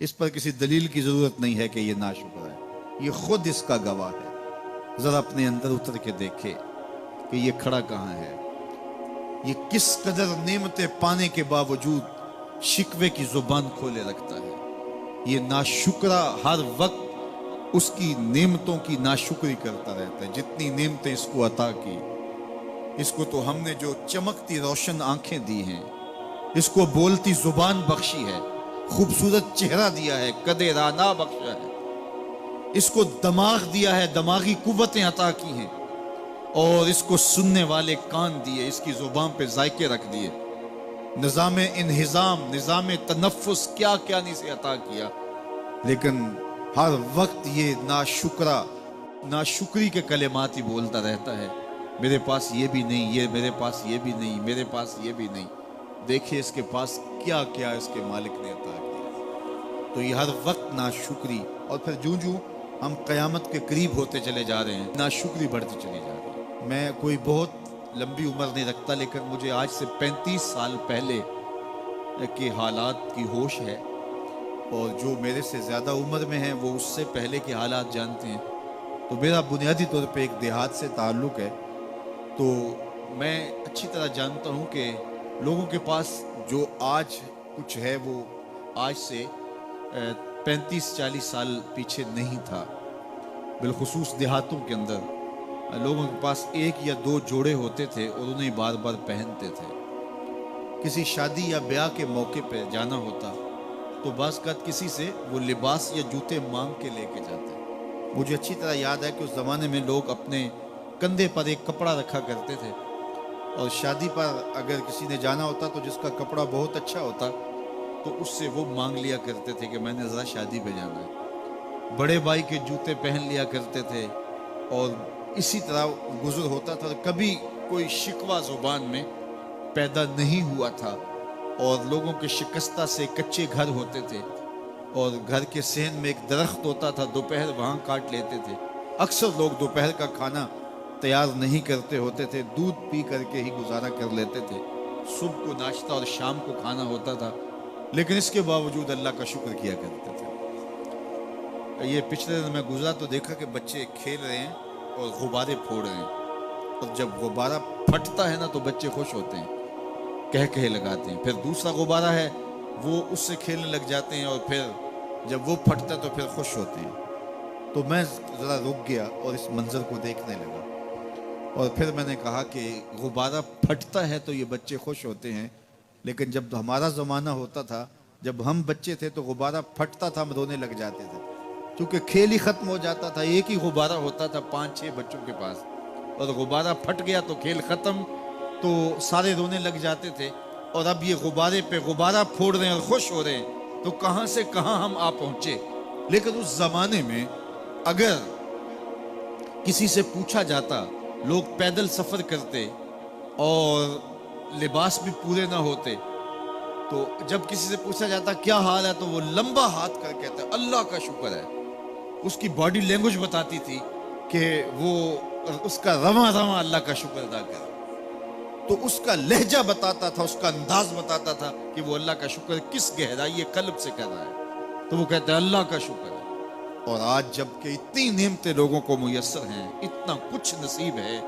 اس پر کسی دلیل کی ضرورت نہیں ہے کہ یہ ناشکر ہے، یہ خود اس کا گواہ ہے۔ ذرا اپنے اندر اتر کے دیکھے کہ یہ کھڑا کہاں ہے، یہ کس قدر نعمتیں پانے کے باوجود شکوے کی زبان کھولے رکھتا ہے۔ یہ ناشکرہ ہر وقت اس کی نعمتوں کی ناشکری کرتا رہتا ہے۔ جتنی نعمتیں اس کو عطا کی، اس کو تو ہم نے جو چمکتی روشن آنکھیں دی ہیں، اس کو بولتی زبان بخشی ہے، خوبصورت چہرہ دیا ہے، قد رانا بخشا ہے، اس کو دماغ دیا ہے، دماغی قوتیں عطا کی ہیں، اور اس کو سننے والے کان دیے، اس کی زبان پہ ذائقے رکھ دیے، نظام انہضام، نظام تنفس، کیا کیا نہیں سے عطا کیا، لیکن ہر وقت یہ ناشکری کے کلمات ہی بولتا رہتا ہے۔ میرے پاس یہ بھی نہیں، یہ میرے پاس یہ بھی نہیں، میرے پاس یہ بھی نہیں۔ دیکھیں اس کے پاس کیا کیا اس کے مالک نے عطا کیا۔ تو یہ ہر وقت ناشکری، اور پھر جوں جوں ہم قیامت کے قریب ہوتے چلے جا رہے ہیں، ناشکری بڑھتی چلی جا رہی ہے۔ میں کوئی بہت لمبی عمر نہیں رکھتا، لیکن مجھے آج سے 35 سال پہلے کے حالات کی ہوش ہے، اور جو میرے سے زیادہ عمر میں ہیں وہ اس سے پہلے کے حالات جانتے ہیں۔ تو میرا بنیادی طور پہ ایک دیہات سے تعلق ہے، تو میں اچھی طرح جانتا ہوں کہ لوگوں کے پاس جو آج کچھ ہے وہ آج سے 35-40 سال پیچھے نہیں تھا۔ بالخصوص دیہاتوں کے اندر لوگوں کے پاس ایک یا دو جوڑے ہوتے تھے اور انہیں بار بار پہنتے تھے۔ کسی شادی یا بیاہ کے موقع پہ جانا ہوتا تو بعض اوقات کسی سے وہ لباس یا جوتے مانگ کے لے کے جاتے۔ مجھے اچھی طرح یاد ہے کہ اس زمانے میں لوگ اپنے کندھے پر ایک کپڑا رکھا کرتے تھے، اور شادی پر اگر کسی نے جانا ہوتا تو جس کا کپڑا بہت اچھا ہوتا تو اس سے وہ مانگ لیا کرتے تھے کہ میں نے ذرا شادی پہ جانا ہے۔ بڑے بھائی کے جوتے پہن لیا کرتے تھے، اور اسی طرح گزر ہوتا تھا۔ کبھی کوئی شکوہ زبان میں پیدا نہیں ہوا تھا، اور لوگوں کے شکستہ سے کچے گھر ہوتے تھے، اور گھر کے صحن میں ایک درخت ہوتا تھا، دوپہر وہاں کاٹ لیتے تھے۔ اکثر لوگ دوپہر کا کھانا تیار نہیں کرتے ہوتے تھے، دودھ پی کر کے ہی گزارا کر لیتے تھے۔ صبح کو ناشتہ اور شام کو کھانا ہوتا تھا، لیکن اس کے باوجود اللہ کا شکر کیا کرتے تھے۔ یہ پچھلے دن میں گزرا تو دیکھا کہ بچے کھیل رہے ہیں اور غبارے پھوڑ رہے ہیں، اور جب غبارہ پھٹتا ہے نا تو بچے خوش ہوتے ہیں، کہہ لگاتے ہیں۔ پھر دوسرا غبارہ ہے، وہ اس سے کھیلنے لگ جاتے ہیں، اور پھر جب وہ پھٹتا تو پھر خوش ہوتے ہیں۔ تو میں ذرا رک گیا اور اس منظر کو دیکھنے لگا، اور پھر میں نے کہا کہ غبارہ پھٹتا ہے تو یہ بچے خوش ہوتے ہیں، لیکن جب ہمارا زمانہ ہوتا تھا، جب ہم بچے تھے تو غبارہ پھٹتا تھا، ہم رونے لگ جاتے تھے، کیونکہ کھیل ہی ختم ہو جاتا تھا۔ ایک ہی غبارہ ہوتا تھا 5-6 بچوں کے پاس، اور غبارہ پھٹ گیا تو کھیل ختم، تو سارے رونے لگ جاتے تھے۔ اور اب یہ غبارے پہ غبارہ پھوڑ رہے ہیں اور خوش ہو رہے ہیں، تو کہاں سے کہاں ہم آ پہنچے۔ لیکن اس زمانے میں اگر کسی سے پوچھا جاتا، لوگ پیدل سفر کرتے اور لباس بھی پورے نہ ہوتے، تو جب کسی سے پوچھا جاتا کیا حال ہے تو وہ لمبا ہاتھ کر کہتا ہے اللہ کا شکر ہے۔ اس کی باڈی لینگویج بتاتی تھی کہ وہ اس کا رواں رواں اللہ کا شکر ادا کر، تو اس کا لہجہ بتاتا تھا، اس کا انداز بتاتا تھا کہ وہ اللہ کا شکر کس گہرائی قلب سے کر رہا ہے، تو وہ کہتا ہے اللہ کا شکر ہے۔ اور آج جب کہ اتنی نعمتیں لوگوں کو میسر ہیں، اتنا کچھ نصیب ہے،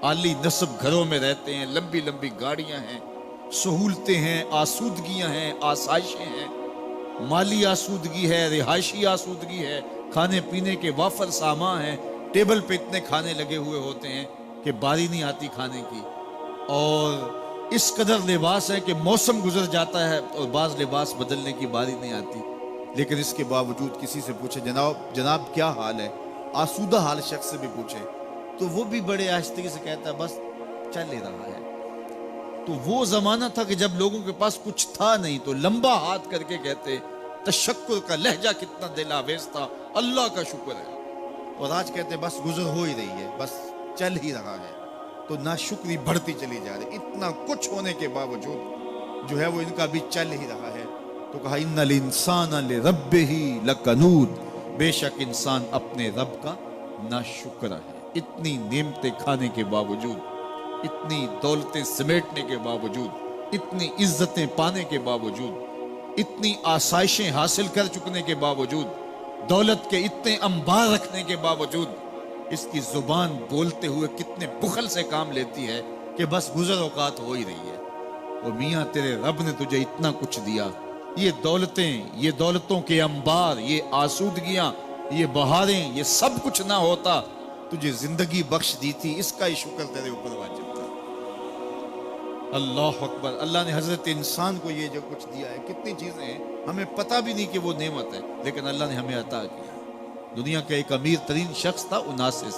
عالی نصب گھروں میں رہتے ہیں، لمبی لمبی گاڑیاں ہیں، سہولتیں ہیں، آسودگیاں ہیں، آسائشیں ہیں، مالی آسودگی ہے، رہائشی آسودگی ہے، کھانے پینے کے وافر سامان ہیں، ٹیبل پہ اتنے کھانے لگے ہوئے ہوتے ہیں کہ باری نہیں آتی کھانے کی، اور اس قدر لباس ہے کہ موسم گزر جاتا ہے اور بعض لباس بدلنے کی باری نہیں آتی۔ لیکن اس کے باوجود کسی سے پوچھے جناب کیا حال ہے، آسودہ حال شخص سے بھی پوچھے تو وہ بھی بڑے آہستگی سے کہتا ہے بس چل ہی رہا ہے۔ تو وہ زمانہ تھا کہ جب لوگوں کے پاس کچھ تھا نہیں تو لمبا ہاتھ کر کے کہتے، تشکر کا لہجہ کتنا دل آویز تھا، اللہ کا شکر ہے۔ اور آج کہتے بس گزر ہو ہی رہی ہے، بس چل ہی رہا ہے۔ تو ناشکری بڑھتی چلی جا رہی، اتنا کچھ ہونے کے باوجود جو ہے وہ ان کا بھی چل ہی رہا ہے۔ تو کہا ان الانسان لربہ لکنود، بے شک انسان اپنے رب کا ناشکر ہے۔ اتنی نعمتیں کھانے کے باوجود، اتنی دولتیں سمیٹنے کے باوجود، اتنی عزتیں پانے کے باوجود، اتنی آسائشیں حاصل کر چکنے کے باوجود، دولت کے اتنے انبار رکھنے کے باوجود، اس کی زبان بولتے ہوئے کتنے بخل سے کام لیتی ہے کہ بس گزر اوقات ہو ہی رہی ہے۔ وہ میاں تیرے رب نے تجھے اتنا کچھ دیا، یہ دولتیں، یہ دولتوں کے انبار، یہ آسودگیاں، یہ بہاریں، یہ سب کچھ نہ ہوتا، تجھے زندگی بخش دی تھی، اس کا ہی شکر تیرے اوپر واجب تھا۔ اللہ اکبر۔ اللہ نے حضرت انسان کو یہ جو کچھ دیا ہے، کتنی چیزیں ہیں ہمیں پتہ بھی نہیں کہ وہ نعمت ہے، لیکن اللہ نے ہمیں عطا کیا۔ دنیا کا ایک امیر ترین شخص تھا اناسس،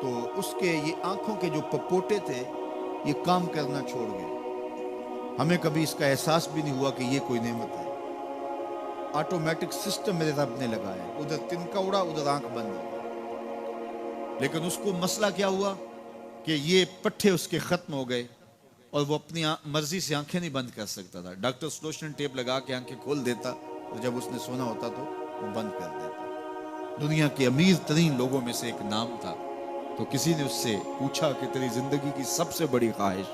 تو اس کے یہ آنکھوں کے جو پپوٹے تھے یہ کام کرنا چھوڑ گئے۔ ہمیں کبھی اس کا احساس بھی نہیں ہوا کہ یہ کوئی نعمت ہے۔ آٹومیٹک سسٹم میرے رب نے لگایا، ادھر تنکا اڑا، ادھر آنکھ بند ہو گئی۔ لیکن اس کو مسئلہ کیا ہوا کہ یہ پٹھے اس کے ختم ہو گئے اور وہ اپنی مرضی سے آنکھیں نہیں بند کر سکتا تھا۔ ڈاکٹر سلوشن ٹیپ لگا کے آنکھیں کھول دیتا اور جب اس نے سونا ہوتا تو وہ بند کر دیتا۔ دنیا کے امیر ترین لوگوں میں سے ایک نام تھا، تو کسی نے اس سے پوچھا کہ تیری زندگی کی سب سے بڑی خواہش؟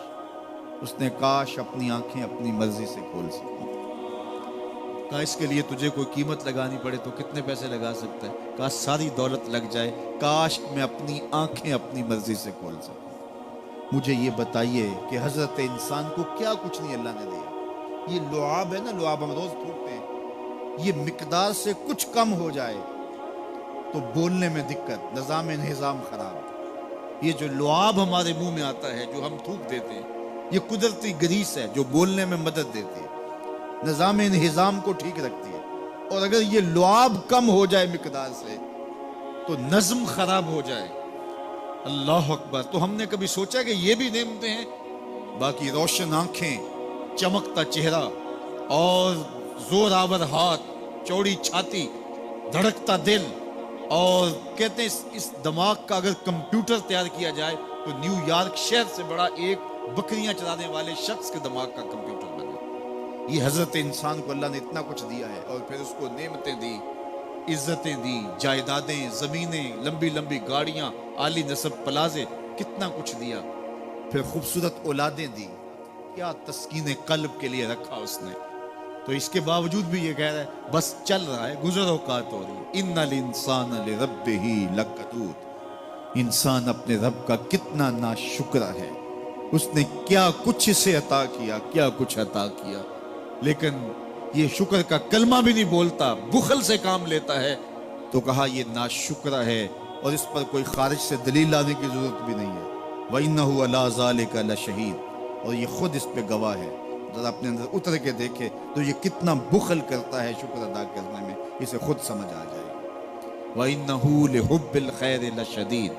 اس نے کاش اپنی آنکھیں اپنی مرضی سے کھول سکوں۔ کہا اس کے لیے تجھے کوئی قیمت لگانی پڑے تو کتنے پیسے لگا سکتا ہے؟ کہا ساری دولت لگ جائے، کاش میں اپنی آنکھیں اپنی مرضی سے کھول سکوں۔ مجھے یہ بتائیے کہ حضرت انسان کو کیا کچھ نہیں اللہ نے دیا۔ یہ لعاب ہے نا، لعاب ہم روز پھونکتے ہیں، یہ مقدار سے کچھ کم ہو جائے تو بولنے میں دقت، نظام انہضام خراب۔ یہ جو لعاب ہمارے منہ میں آتا ہے، جو ہم تھوک دیتے ہیں، یہ قدرتی گریس ہے جو بولنے میں مدد دیتی ہے، نظام انہضام کو ٹھیک رکھتی ہے۔ اور اگر یہ لعاب کم ہو جائے مقدار سے تو نظم خراب ہو جائے۔ اللہ اکبر۔ تو ہم نے کبھی سوچا کہ یہ بھی نعمتیں ہیں؟ باقی روشن آنکھیں، چمکتا چہرہ اور زور آور ہاتھ، چوڑی چھاتی، دھڑکتا دل، اور کہتے ہیں اس دماغ کا اگر کمپیوٹر تیار کیا جائے تو نیو یارک شہر سے بڑا ایک بکریاں چلانے والے شخص کے دماغ کا کمپیوٹر بنا۔ یہ حضرت انسان کو اللہ نے اتنا کچھ دیا ہے، اور پھر اس کو نعمتیں دی، عزتیں دی، جائیدادیں، زمینیں، لمبی لمبی گاڑیاں، عالی نسب پلازے، کتنا کچھ دیا۔ پھر خوبصورت اولادیں دی، کیا تسکین قلب کے لیے رکھا اس نے۔ تو اس کے باوجود بھی یہ کہہ رہا ہے بس چل رہا ہے، گزر اوقات ہو رہی ہے۔ ان الانسان لربہ لکنود۔ انسان اپنے رب کا کتنا ناشکر ہے، اس نے کیا کچھ اسے عطا کیا، کیا کچھ عطا کیا، لیکن یہ شکر کا کلمہ بھی نہیں بولتا، بخل سے کام لیتا ہے۔ تو کہا یہ ناشکرہ ہے، اور اس پر کوئی خارج سے دلیل لانے کی ضرورت بھی نہیں ہے۔ وَإِنَّهُ عَلَىٰ ذَلِكَ لَشَهِيدٌ۔ اور یہ خود اس پہ گواہ ہے۔ ذرا اپنے اندر اتر کے دیکھے تو یہ کتنا بخل کرتا ہے شکر ادا کرنے میں، اسے خود سمجھ آ جائے گا۔ وَإِنَّهُ لِحُبِّ الْخَيْرِ لَشَدِيدٌ۔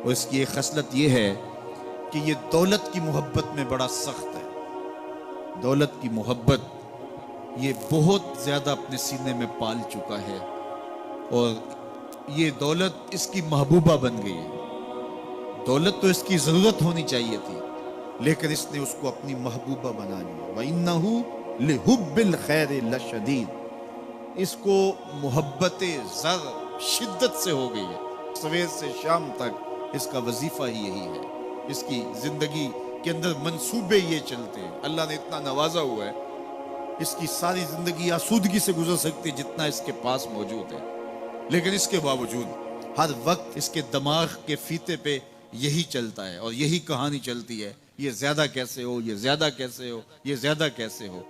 اور اس کی ایک خصلت یہ ہے کہ یہ دولت کی محبت میں بڑا سخت ہے۔ دولت کی محبت یہ بہت زیادہ اپنے سینے میں پال چکا ہے، اور یہ دولت اس کی محبوبہ بن گئی ہے۔ دولت تو اس کی ضرورت ہونی چاہیے تھی، لیکن اس نے اس کو اپنی محبوبہ بنا لیا۔ وَإِنَّهُ لِحُبِّ الْخَيْرِ لَشَدِيدٌ۔ اس کو محبت زر شدت سے ہو گئی ہے، صبح سے شام تک اس کا وظیفہ ہی یہی ہے۔ اس کی زندگی کے اندر منصوبے یہ چلتے ہیں۔ اللہ نے اتنا نوازا ہوا ہے، اس کی ساری زندگی آسودگی سے گزر سکتی جتنا اس کے پاس موجود ہے، لیکن اس کے باوجود ہر وقت اس کے دماغ کے فیتے پہ یہی چلتا ہے، اور یہی کہانی چلتی ہے، یہ زیادہ کیسے ہو، یہ زیادہ کیسے ہو، یہ زیادہ کیسے ہو۔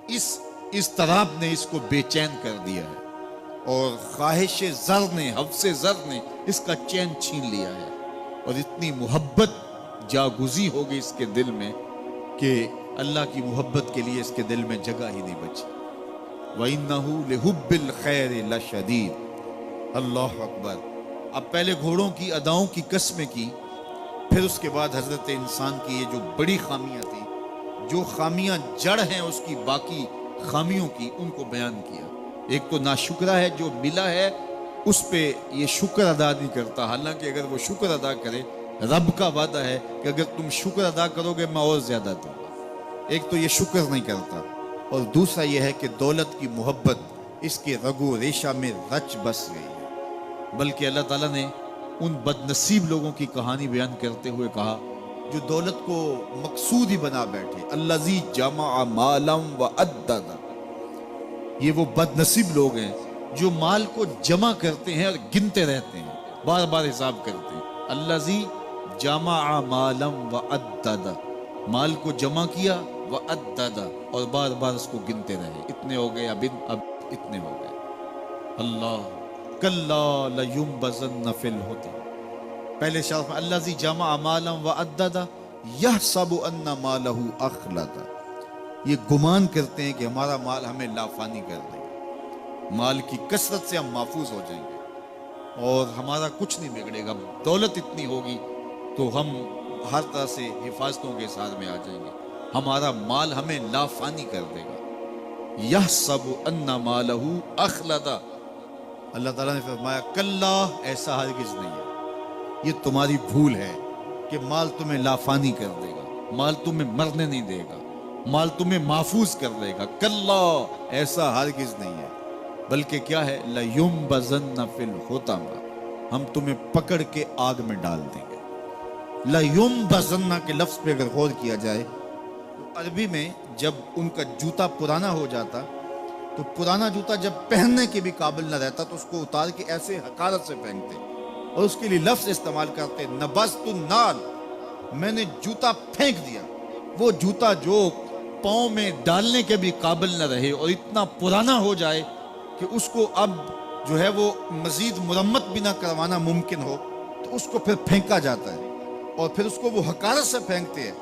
اس اضطراب نے اس کو بے چین کر دیا ہے، اور خواہش زر نے، حوث زر نے اس کا چین چھین لیا ہے، اور اتنی محبت جاگزی ہو گئی اس کے دل میں کہ اللہ کی محبت کے لیے اس کے دل میں جگہ ہی نہیں بچی۔ وَإِنَّهُ لِحُبِّ الْخَيْرِ لَشَدِيدٌ۔ اللہ اکبر۔ اب پہلے گھوڑوں کی اداؤں کی قسمیں کی، پھر اس کے بعد حضرت انسان کی یہ جو بڑی خامیاں تھیں، جو خامیاں جڑ ہیں اس کی باقی خامیوں کی، ان کو بیان کیا۔ ایک تو ناشکرہ ہے، جو ملا ہے اس پہ یہ شکر ادا نہیں کرتا، حالانکہ اگر وہ شکر ادا کرے، رب کا وعدہ ہے کہ اگر تم شکر ادا کرو گے میں اور زیادہ دوں گا۔ ایک تو یہ شکر نہیں کرتا، اور دوسرا یہ ہے کہ دولت کی محبت اس کے رگو ریشہ میں رچ بس گئی ہے۔ بلکہ اللہ تعالیٰ نے ان بد نصیب لوگوں کی کہانی بیان کرتے ہوئے کہا جو دولت کو مقصود ہی بنا بیٹھے. الذی جمع مالا وعدد. یہ وہ بد نصیب لوگ ہیں جو مال کو جمع کرتے ہیں اور گنتے رہتے ہیں, بار بار حساب کرتے ہیں. الذی جمع مالا وعدد, مال کو جمع کیا, وعدد, اور بار بار اس کو گنتے رہے. اتنے ہو گئے, اب اتنے ہو گئے. اللہ کلا لینبذن فی الحطمہ. پہلے شرف میں الذی جمع مالا وعدد یحسب ان مالہ اخلد. یہ گمان کرتے ہیں کہ ہمارا مال ہمیں لافانی کر دے گا, مال کی کثرت سے ہم محفوظ ہو جائیں گے اور ہمارا کچھ نہیں بگڑے گا. دولت اتنی ہوگی تو ہم ہر طرح سے حفاظتوں کے ساتھ میں آ جائیں گے, ہمارا مال ہمیں لافانی کر دے گا. یحسب ان مالہ اخلد. اللہ تعالیٰ نے فرمایا کلا, ایسا ہرگز نہیں ہے. یہ تمہاری بھول ہے کہ مال تمہیں لافانی کر دے گا, مال تمہیں مرنے نہیں دے گا, مال تمہیں محفوظ کر دے گا. کلا, ایسا ہرگز نہیں ہے. بلکہ کیا ہے, لَيُنبَذَنَّ فِي الْحُطَمَةِ, ہم تمہیں پکڑ کے آگ میں ڈال دیں گے. لَيُنبَذَنَّ کے لفظ پہ اگر غور کیا جائے تو عربی میں جب ان کا جوتا پرانا ہو جاتا تو پرانا جوتا جب پہننے کے بھی قابل نہ رہتا تو اس کو اتار کے ایسے حقارت سے پھینکتے اور اس کے لیے لفظ استعمال کرتے نبذت النال, میں نے جوتا پھینک دیا. وہ جوتا جو پاؤں میں ڈالنے کے بھی قابل نہ رہے اور اتنا پرانا ہو جائے کہ اس کو اب جو ہے وہ مزید مرمت بھی نہ کروانا ممکن ہو, تو اس کو پھر پھینکا جاتا ہے اور پھر اس کو وہ حقارت سے پھینکتے ہیں,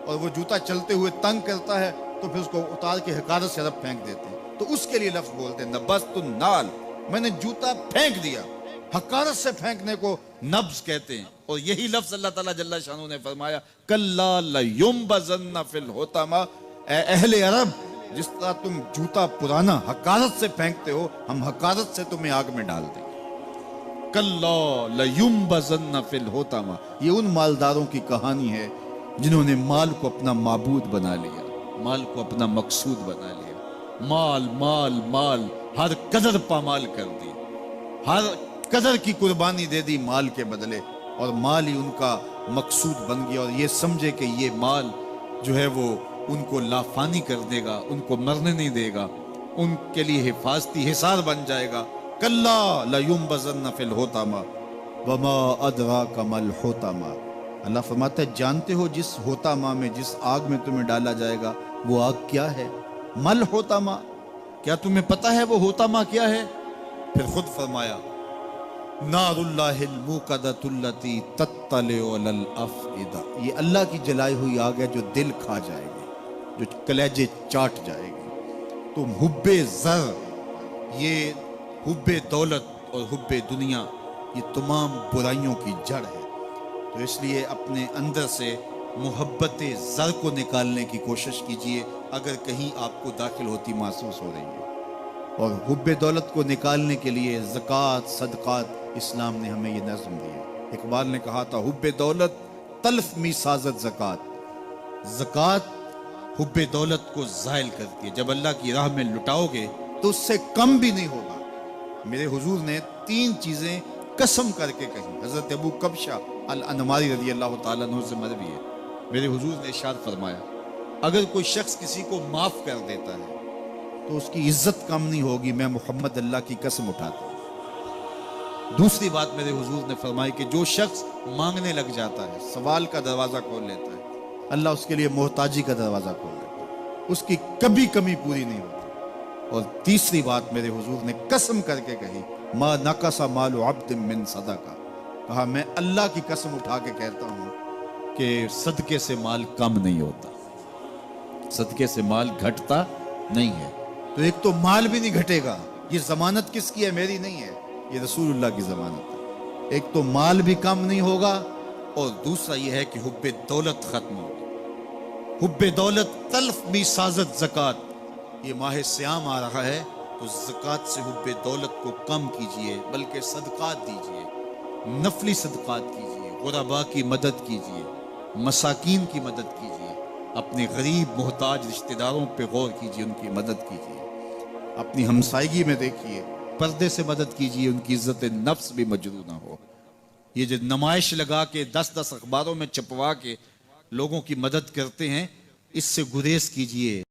اور وہ جوتا چلتے ہوئے تنگ کرتا ہے تو پھر اس کو اتار کے حقارت سے رب پھینک دیتے ہیں. تو اس کے لیے لفظ بولتے ہیں نبذت النال, میں نے جوتا پھینک دیا. حقارت سے پھینکنے کو نبض کہتے ہیں. اور یہی لفظ اللہ تعالیٰ جل شانہ نے فرمایا کلا لینبذن فی الحطمہ. اے اہل عرب, جس طرح تم جوتا پرانا حقارت سے پھینکتے ہو, ہم حقارت سے تمہیں آگ میں ڈال دیں گے. کلا لینبذن فی الحطمہ. یہ ان مالداروں کی کہانی ہے جنہوں نے مال کو اپنا معبود بنا لیا, مال کو اپنا مقصود بنا لیا. مال مال مال, ہر قدر پامال کر دی, ہر قدر کی قربانی دے دی مال کے بدلے, اور مال ہی ان کا مقصود بن گیا. اور یہ سمجھے کہ یہ مال جو ہے وہ ان کو لافانی کر دے گا, ان کو مرنے نہیں دے گا, ان کے لیے حفاظتی حصار بن جائے گا. کلا لینبذن فی الحطمہ وما ادراک ما الحطمہ. اللہ فرماتا ہے جانتے ہو جس حطمہ میں, جس آگ میں تمہیں ڈالا جائے گا, وہ آگ کیا ہے؟ مل حطمہ, کیا تمہیں پتا ہے وہ حطمہ کیا ہے؟ پھر خود فرمایا نار اللہ الموقدۃ التی تطلع علی الافئدہ. یہ اللہ کی جلائی ہوئی آگ ہے جو دل کھا جائے گی, جو کلیجے چاٹ جائے گی. تو حب زر, یہ حب دولت اور حب دنیا, یہ تمام برائیوں کی جڑ ہے. تو اس لیے اپنے اندر سے محبت زر کو نکالنے کی کوشش کیجئے اگر کہیں آپ کو داخل ہوتی محسوس ہو رہی ہے. اور حب دولت کو نکالنے کے لیے زکوٰۃ, صدقات, اسلام نے ہمیں یہ نظم دی ہے. اقبال نے کہا تھا حب دولت تلف می سازت زکوٰۃ. زکوٰۃ حب دولت کو زائل کرتی ہے. جب اللہ کی راہ میں لٹاؤ گے تو اس سے کم بھی نہیں ہوگا. میرے حضور نے 3 چیزیں قسم کر کے کہیں. حضرت ابو کبشہ الانماری رضی اللہ تعالیٰ عنہ سے مروی ہے, میرے حضور نے ارشاد فرمایا اگر کوئی شخص کسی کو معاف کر دیتا ہے تو اس کی عزت کم نہیں ہوگی, میں محمد اللہ کی قسم اٹھاتا ہوں. دوسری بات میرے حضور نے فرمائی کہ جو شخص مانگنے لگ جاتا ہے, سوال کا دروازہ کھول لیتا ہے, اللہ اس کے لیے محتاجی کا دروازہ کھول دیتا ہے, اس کی کبھی کمی پوری نہیں ہوتی. اور تیسری بات میرے حضور نے قسم کر کے کہی ما نقص مال عبد من صدقہ. کہا میں اللہ کی قسم اٹھا کے کہتا ہوں کہ صدقے سے مال کم نہیں ہوتا, صدقے سے مال گھٹتا نہیں ہے. تو ایک تو مال بھی نہیں گھٹے گا, یہ ضمانت کس کی ہے؟ میری نہیں ہے, یہ رسول اللہ کی ضمانت ہے. ایک تو مال بھی کم نہیں ہوگا, اور دوسرا یہ ہے کہ حب دولت ختم ہوگی. حب دولت تلف می سازت زکوٰۃ. یہ ماہ سیام آ رہا ہے تو زکوٰۃ سے حب دولت کو کم کیجئے, بلکہ صدقات دیجئے, نفلی صدقات کیجئے, غرباء کی مدد کیجئے, مساکین کی مدد کیجئے, اپنے غریب محتاج رشتہ داروں پہ غور کیجئے, ان کی مدد کیجئے. اپنی ہمسائیگی میں دیکھیے, پردے سے مدد کیجئے, ان کی عزت نفس بھی مجروح نہ ہو. یہ جو نمائش لگا کے 10 اخباروں میں چھپوا کے لوگوں کی مدد کرتے ہیں، اس سے گریز کیجئے۔